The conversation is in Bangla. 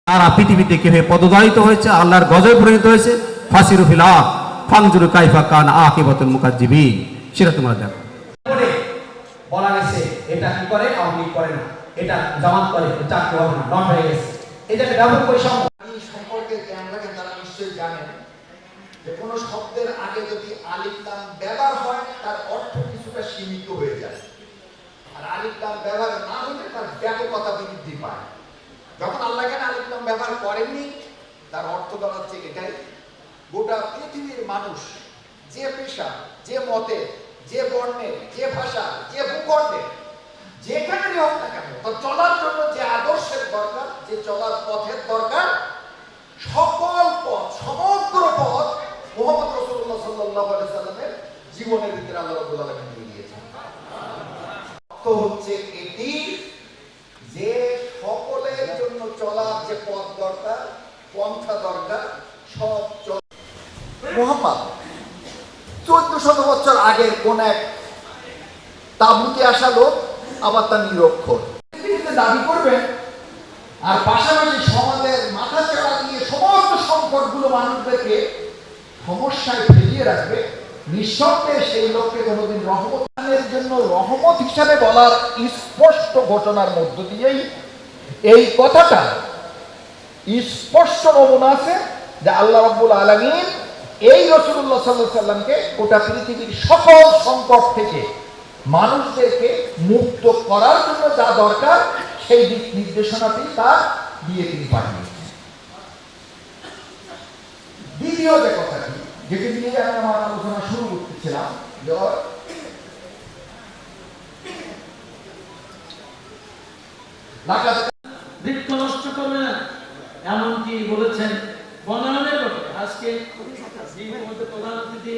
তারা পৃথিবীতে কিভাবে পদদলিত হয়েছে, আল্লাহর গজবে পরিণত হয়েছে। ফাসিরু ফিল আরদ ফানজুরু কাইফা কানা আকিবাতুল মুকাজ্জিবিন, সেটা তোমরা দেখো। বলা গেছে এটা কি করে, আওয়ামী লীগ করে না, এটা জামাত করে, চাকরি হবে না, নট হয়ে গেছে। এটাকে ব্যবহার করে সম্পর্কে জ্ঞান রাখেন তারা নিশ্চয়ই জানেন যে কোনো শব্দের আগে যদি আলিফ লাম ব্যবহার হয় তার অর্থ কিছুটা সীমিত হয়ে যায়, আর আলিফ লাম ব্যবহার না হলে তার ব্যাপকতা বৃদ্ধি পায়। যখন আল্লাহ কেন আলিফ লাম ব্যবহার করেননি, তার অর্থ দাঁড়াচ্ছে এটাই, গোটা পৃথিবীর মানুষ যে পেশা, যে মতে, যে বর্ণের, যে ভাষা, যে ভূখণ্ডে, যেখানেই হোক না কেন, তার চলার জন্য যে আদর্শের দরকার, যে চলার পথের দরকার, সকল পথ, সমগ্র পথ মুহাম্মদ রাসূলুল্লাহ সাল্লাল্লাহু আলাইহি সাল্লামের জীবনের ভিতরে আল্লাহ রাব্বুল আলামিন দিয়ে দিয়েছেন। তো হচ্ছে এটি যে সকলের জন্য চলার যে পথ দরকার, পন্থা দরকার, সব মুহাম্মদ 1400 বছর আগের কোন এক তাবুতে আসা লোক আবার তার নিরক্ষর দাবি করবেন, আর পাশাপাশি সমাজের মাথা চাড়া দিয়ে সমস্ত সংকটগুলো মানুষদেরকে সমস্যায় ফেলিয়ে রাখবে, নিঃশব্দে সেই লোককে কোনোদিন রহমতের জন্য রহমত হিসাবে বলার স্পষ্ট ঘটনার মধ্য দিয়েই এই কথাটা স্পষ্ট নমুনা আছে যে আল্লাহ রাব্বুল আলামিন এই রাসূলুল্লাহ সাল্লাল্লাহু আলাইহি সাল্লামকে গোটা পৃথিবীর সকল সংকট থেকে মানুষদেরকে মুক্ত করার জন্য যা দরকার সেই দিক নির্দেশনাটি তার দিয়ে তিনি পাঠিয়েছেন। দ্বিতীয় যে কথাটি, যেটি নিয়ে আমি আমার আলোচনা শুরু করতেছিলাম, বৃক্ষ নষ্ট করবে না এমনকি বলেছেন বনায়নের ব্যাপারে। আজকে প্রধান অতিথি